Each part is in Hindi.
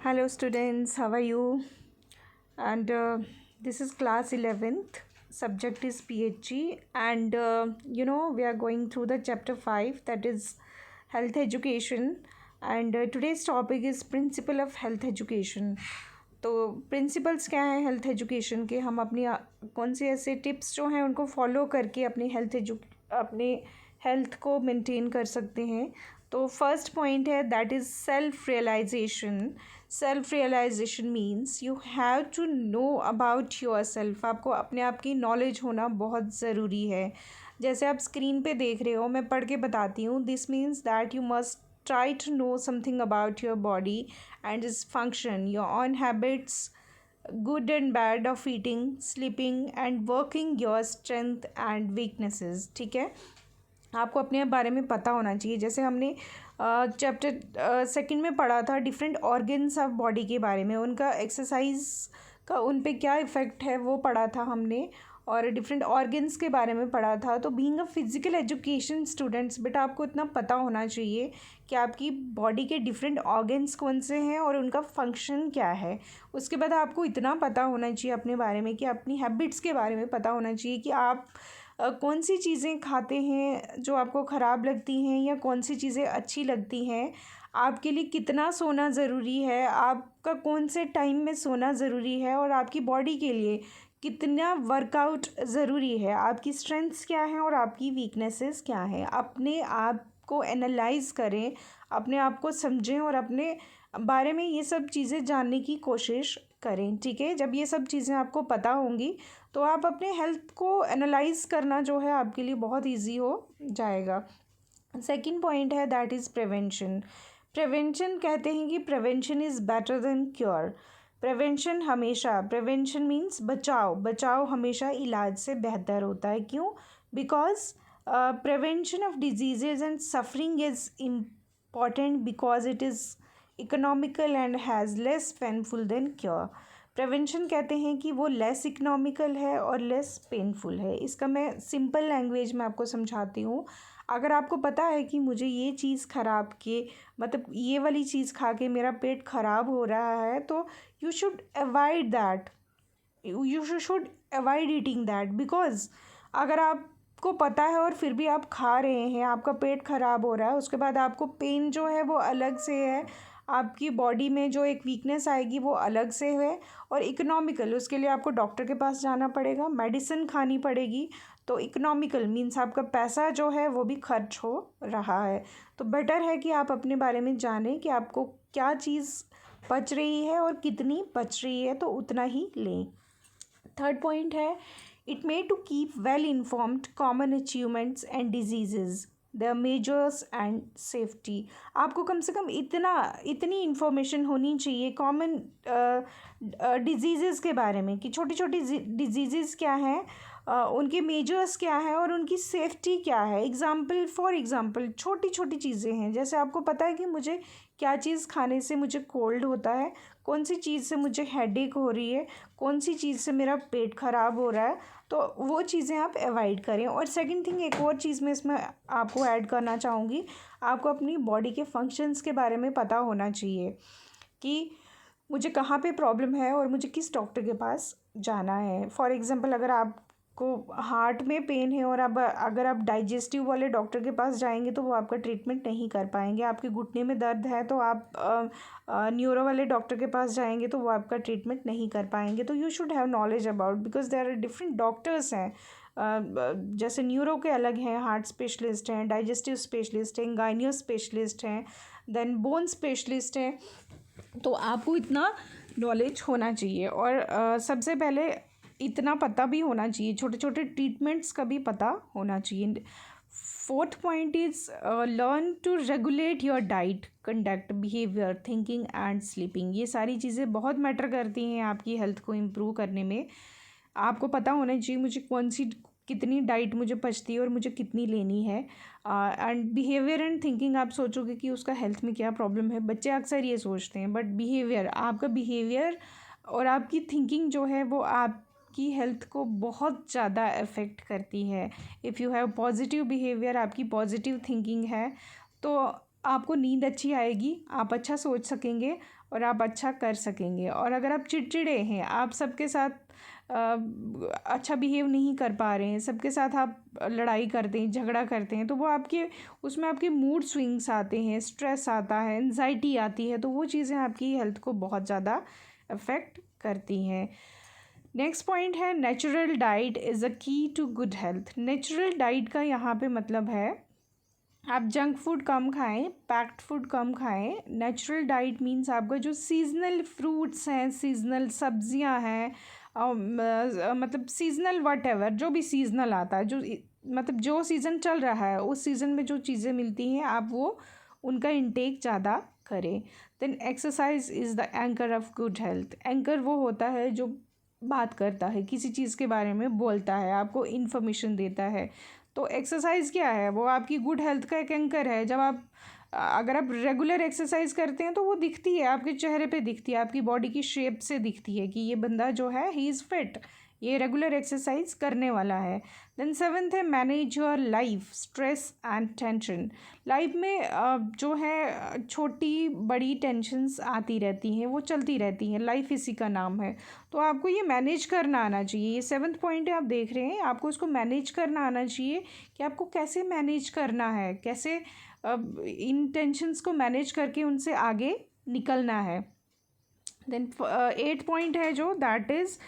Hello students, how are you? And this is class 11th. Subject is PHG and we are going through the chapter 5, that is health education, and today's topic is principle of health education. तो प्रिंसिपल्स क्या हैं हेल्थ एजुकेशन के, हम अपनी कौन से ऐसे टिप्स जो हैं उनको फॉलो करके अपने हेल्थ को मेंटेन कर सकते हैं. तो फर्स्ट पॉइंट है that is self realization. Self realization means you have to know about yourself. आपको अपने आप की नॉलेज होना बहुत ज़रूरी है. जैसे आप स्क्रीन पे देख रहे हो, मैं पढ़ के बताती हूँ. This means that you must try to know something about your body and its function, your own habits, good and bad of eating, sleeping and working, your strength and weaknesses. ठीक है, आपको अपने बारे में पता होना चाहिए. जैसे हमने चैप्टर सेकंड में पढ़ा था डिफरेंट ऑर्गन्स ऑफ बॉडी के बारे में, उनका एक्सरसाइज का उन पे क्या इफ़ेक्ट है वो पढ़ा था हमने, और डिफरेंट ऑर्गन्स के बारे में पढ़ा था. तो being a physical education students, बेटा आपको इतना पता होना चाहिए कि आपकी बॉडी के डिफरेंट ऑर्गन्स कौन से हैं और उनका फंक्शन क्या है. उसके बाद आपको इतना पता होना चाहिए अपने बारे में कि अपनी हैबिट्स के बारे में पता होना चाहिए कि आप कौन सी चीज़ें खाते हैं जो आपको ख़राब लगती हैं या कौन सी चीज़ें अच्छी लगती हैं. आपके लिए कितना सोना ज़रूरी है, आपका कौन से टाइम में सोना ज़रूरी है, और आपकी बॉडी के लिए कितना वर्कआउट ज़रूरी है, आपकी स्ट्रेंथ्स क्या हैं और आपकी वीकनेसेस क्या हैं. अपने आप को एनालाइज करें, अपने आप को समझें और अपने बारे में ये सब चीज़ें जानने की कोशिश करें. ठीक है, जब ये सब चीज़ें आपको पता होंगी तो आप अपने हेल्थ को एनालाइज करना जो है आपके लिए बहुत इजी हो जाएगा. सेकंड पॉइंट है दैट इज़ प्रिवेंशन. प्रिवेंशन कहते हैं कि prevention is better than cure. Prevention means बचाव हमेशा इलाज से बेहतर होता है. क्यों? Because prevention of diseases and suffering is important because it is economical and has less painful than cure. Prevention कहते हैं कि वो लेस इकोनॉमिकल है और लेस पेनफुल है. इसका मैं सिंपल लैंग्वेज में आपको समझाती हूँ. अगर आपको पता है कि मुझे ये चीज़ ख़राब के मतलब ये वाली चीज़ खा के मेरा पेट ख़राब हो रहा है, तो you should avoid that, you should avoid eating that. Because अगर आपको पता है और फिर भी आप खा रहे हैं, आपका पेट ख़राब हो रहा है, उसके बाद आपको पेन जो है वो अलग से है, आपकी बॉडी में जो एक वीकनेस आएगी वो अलग से है, और इकोनॉमिकल उसके लिए आपको डॉक्टर के पास जाना पड़ेगा, मेडिसिन खानी पड़ेगी. तो इकोनॉमिकल मीन्स आपका पैसा जो है वो भी खर्च हो रहा है. तो बेटर है कि आप अपने बारे में जानें कि आपको क्या चीज़ बच रही है और कितनी बच रही है, तो उतना ही लें. थर्ड पॉइंट है it may to keep well informed common achievements and diseases the measures and safety. आपको कम से कम इतनी इन्फॉर्मेशन होनी चाहिए कॉमन डिजीज़ेज़ के बारे में कि छोटी छोटी डिजीज़ेज़ क्या हैं, उनके मेजर्स क्या हैं और उनकी सेफ्टी क्या है. फॉर एग्ज़ाम्पल छोटी छोटी चीज़ें हैं, जैसे आपको पता है कि मुझे क्या चीज़ खाने से मुझे कोल्ड होता है, कौन सी चीज़ से मुझे हेडेक हो रही है, कौन सी चीज़ से मेरा पेट ख़राब हो रहा है, तो वो चीज़ें आप अवॉइड करें. और सेकंड थिंग, एक और चीज़ मैं इसमें आपको ऐड करना चाहूँगी. आपको अपनी बॉडी के फंक्शंस के बारे में पता होना चाहिए कि मुझे कहाँ पे प्रॉब्लम है और मुझे किस डॉक्टर के पास जाना है. फॉर एग्ज़ाम्पल अगर आपको हार्ट में पेन है और अब अगर आप डाइजेस्टिव वाले डॉक्टर के पास जाएंगे तो वो आपका ट्रीटमेंट नहीं कर पाएंगे. आपके घुटने में दर्द है तो आप न्यूरो वाले डॉक्टर के पास जाएंगे तो वो आपका ट्रीटमेंट नहीं कर पाएंगे. तो you should have knowledge about, because there are different doctors हैं. जैसे न्यूरो के अलग हैं, हार्ट स्पेशलिस्ट हैं, डाइजेस्टिव स्पेशलिस्ट हैं, गाइनियो स्पेशलिस्ट हैं, देन बोन स्पेशलिस्ट हैं. तो आपको इतना नॉलेज होना चाहिए. और सबसे पहले इतना पता भी होना चाहिए, छोटे छोटे ट्रीटमेंट्स का भी पता होना चाहिए. Fourth point is learn to regulate your diet, conduct, behaviour, thinking and sleeping. ये सारी चीज़ें बहुत मैटर करती हैं आपकी हेल्थ को इम्प्रूव करने में. आपको पता होना चाहिए मुझे कितनी डाइट मुझे पचती है और मुझे कितनी लेनी है. एंड बिहेवियर एंड थिंकिंग, आप सोचोगे कि उसका हेल्थ में क्या प्रॉब्लम है, बच्चे अक्सर ये सोचते हैं, बट बिहेवियर, आपका बिहेवियर और आपकी थिंकिंग जो है वो आपकी हेल्थ को बहुत ज़्यादा अफेक्ट करती है. If you have positive behaviour, आपकी पॉजिटिव थिंकिंग है, तो आपको नींद अच्छी आएगी, आप अच्छा सोच सकेंगे और आप अच्छा कर सकेंगे। और अगर आप चिड़चिड़े हैं, आप सबके साथ अच्छा बिहेव नहीं कर पा रहे हैं, सबके साथ आप लड़ाई करते हैं, झगड़ा करते हैं, तो वो आपके उसमें आपके मूड स्विंग्स आते हैं, स्ट्रेस आता है, एंजाइटी आती है, तो वो चीज़ें आपकी हेल्थ को बहुत ज़्यादा अफेक्ट करती हैं। नेक्स्ट पॉइंट है natural diet is a key to good health. Natural diet का यहाँ पे मतलब है आप जंक फूड कम खाएं, पैक्ड फूड कम खाएं। नेचुरल डाइट मीन्स आपका जो सीजनल फ्रूट्स हैं, सीजनल सब्जियां हैं, मतलब सीजनल वट एवर जो भी सीजनल आता है, जो मतलब जो सीज़न चल रहा है उस सीज़न में जो चीज़ें मिलती हैं आप वो उनका इंटेक ज़्यादा करें। Then exercise is the anchor of good health. Anchor वो होता है जो बात करता है, किसी चीज़ के बारे में बोलता है, आपको इन्फॉर्मेशन देता है। तो एक्सरसाइज क्या है, वो आपकी गुड हेल्थ का एक एंकर है। जब आप अगर आप रेगुलर एक्सरसाइज करते हैं तो वो दिखती है, आपके चेहरे पे दिखती है, आपकी बॉडी की शेप से दिखती है कि ये बंदा जो है ही इज़ फिट, ये रेगुलर एक्सरसाइज करने वाला है। देन सेवन्थ है manage your life stress and tension. Life में जो है छोटी बड़ी टेंशन्स आती रहती हैं, वो चलती रहती हैं, लाइफ इसी का नाम है। तो आपको ये मैनेज करना आना चाहिए। ये सेवन्थ पॉइंट है, आप देख रहे हैं, आपको इसको मैनेज करना आना चाहिए कि आपको कैसे मैनेज करना है, कैसे इन टेंशन्स को मैनेज करके उनसे आगे निकलना है। देन 8 पॉइंट है जो that is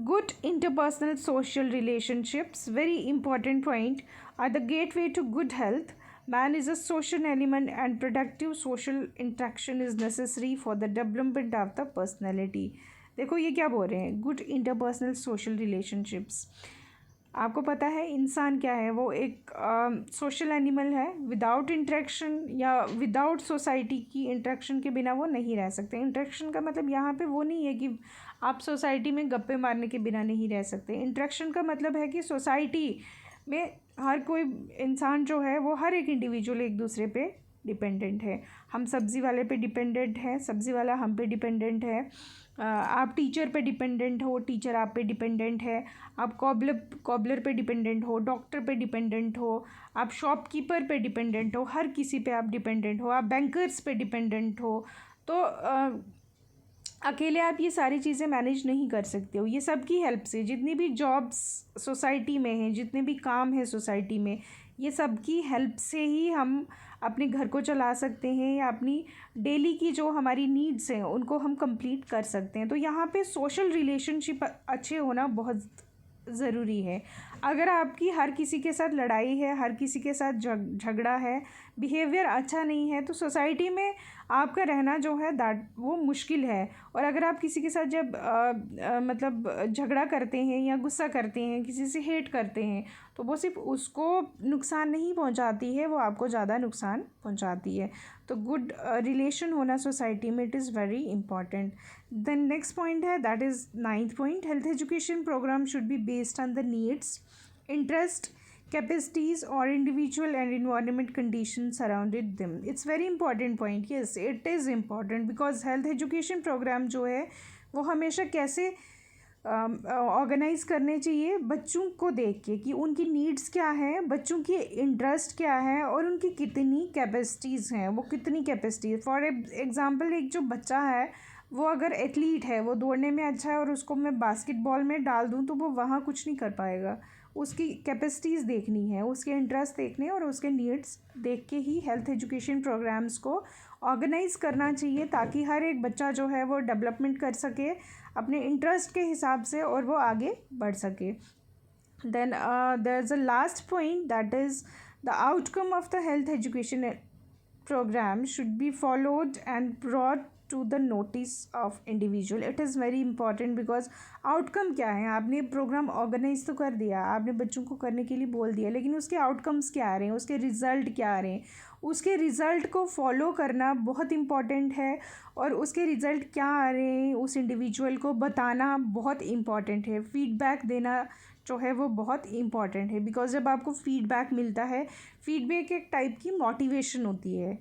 good interpersonal social relationships, very important point, are the gateway to good health. Man is a social animal and productive social interaction is necessary for the development of the personality. देखो ये क्या बोल रहे हैं, गुड इंटरपर्सनल सोशल रिलेशनशिप्स। आपको पता है इंसान क्या है, वो एक सोशल एनिमल है। विदाउट इंटरेक्शन या विदाउट सोसाइटी की इंटरेक्शन के बिना वो नहीं रह सकते। इंटरेक्शन का मतलब यहाँ पे वो नहीं है कि आप सोसाइटी में गप्पे मारने के बिना नहीं रह सकते। इंटरेक्शन का मतलब है कि सोसाइटी में हर कोई इंसान जो है वो हर एक इंडिविजुअल एक दूसरे पे डिपेंडेंट है। हम सब्ज़ी वाले पे डिपेंडेंट है, सब्ज़ी वाला हम पे डिपेंडेंट है। आप टीचर पे डिपेंडेंट हो, टीचर आप पे डिपेंडेंट है। आप कॉबलर पे डिपेंडेंट हो, डॉक्टर पे डिपेंडेंट हो, आप शॉपकीपर पे डिपेंडेंट हो, हर किसी पे आप डिपेंडेंट हो, आप बैंकर्स पे डिपेंडेंट हो। तो अकेले आप ये सारी चीज़ें मैनेज नहीं कर सकते हो। ये सब की हेल्प से, जितनी भी जॉब्स सोसाइटी में हैं, जितने भी काम हैं सोसाइटी में, ये सब की हेल्प से ही हम अपने घर को चला सकते हैं या अपनी डेली की जो हमारी नीड्स हैं उनको हम कंप्लीट कर सकते हैं। तो यहाँ पे सोशल रिलेशनशिप अच्छे होना बहुत ज़रूरी है। अगर आपकी हर किसी के साथ लड़ाई है, हर किसी के साथ झगड़ा है, बिहेवियर अच्छा नहीं है, तो सोसाइटी में आपका रहना जो है दैट वो मुश्किल है। और अगर आप किसी के साथ जब मतलब झगड़ा करते हैं या गुस्सा करते हैं, किसी से हेट करते हैं, तो वो सिर्फ उसको नुकसान नहीं पहुंचाती है, वो आपको ज़्यादा नुकसान पहुंचाती है। तो गुड रिलेशन होना सोसाइटी में it is very important. Then next point है that is 9th point, health education programme should be based on the needs, interest, capacities or individual and environment conditions surrounded them. It's very important point. Yes, it is important because health education program जो है वो हमेशा कैसे ऑर्गेनाइज करने चाहिए बच्चों को देख के कि उनकी नीड्स क्या हैं, बच्चों की इंटरेस्ट क्या है और उनकी कितनी कैपेसिटीज़ हैं, वो कितनी कैपेसिटी। फॉर एग्ज़ाम्पल एक जो बच्चा है वो अगर एथलीट है, वो दौड़ने में अच्छा है और उसको मैं बास्केटबॉल में डाल दूँ तो वो वहाँ कुछ नहीं कर पाएगा। उसकी कैपेसिटीज़ देखनी है, उसके इंटरेस्ट देखने और उसके नीड्स देख के ही हेल्थ एजुकेशन प्रोग्राम्स को ऑर्गेनाइज़ करना चाहिए ताकि हर एक बच्चा जो है वो डेवलपमेंट कर सके अपने इंटरेस्ट के हिसाब से और वो आगे बढ़ सके। Then there is a last point that is the outcome of the health education program should be followed and brought to the notice of individual. It is very important because outcome क्या है, आपने प्रोग्राम ऑर्गेनाइज तो कर दिया, आपने बच्चों को करने के लिए बोल दिया, लेकिन उसके आउटकम्स क्या आ रहे हैं, उसके रिज़ल्ट क्या आ रहे हैं, उसके रिज़ल्ट को फॉलो करना बहुत इम्पॉर्टेंट है और उसके रिज़ल्ट क्या आ रहे हैं उस इंडिविजुअल को बताना बहुत इम्पॉर्टेंट है। फीडबैक देना जो है वो बहुत इम्पॉर्टेंट है बिकॉज जब आपको फीडबैक मिलता है, फीडबैक एक टाइप की मोटिवेशन होती है।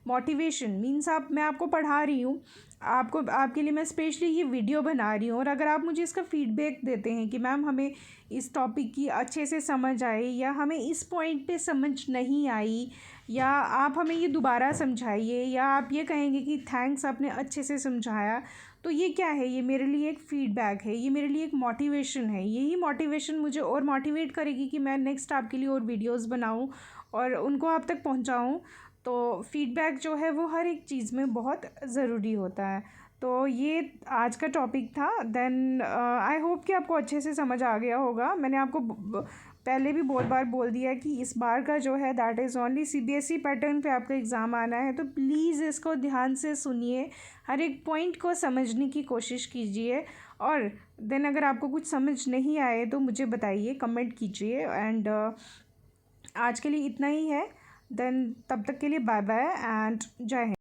मोटिवेशन मीन्स मैं आपको पढ़ा रही हूँ, आपके लिए मैं स्पेशली ये वीडियो बना रही हूँ और अगर आप मुझे इसका फीडबैक देते हैं कि मैम हमें इस टॉपिक की अच्छे से समझ आई या हमें इस पॉइंट पे समझ नहीं आई या आप हमें ये दोबारा समझाइए, या आप ये कहेंगे कि थैंक्स आपने अच्छे से समझाया। तो ये क्या है, ये मेरे लिए एक फ़ीडबैक है, ये मेरे लिए एक मोटिवेशन है। यही मोटिवेशन मुझे और मोटिवेट करेगी कि मैं नेक्स्ट आपके लिए और वीडियोस बनाऊं और उनको आप तक पहुंचाऊं। तो फ़ीडबैक जो है वो हर एक चीज़ में बहुत ज़रूरी होता है। तो ये आज का टॉपिक था। देन आई होप कि आपको अच्छे से समझ आ गया होगा। मैंने आपको पहले भी बहुत बार बोल दिया कि इस बार का जो है that is only CBSE pattern पे आपका एग्ज़ाम आना है। तो प्लीज़ इसको ध्यान से सुनिए, हर एक पॉइंट को समझने की कोशिश कीजिए। और देन अगर आपको कुछ समझ नहीं आए तो मुझे बताइए, कमेंट कीजिए। एंड आज के लिए इतना ही है। देन तब तक के लिए बाय बाय एंड जय हिंद।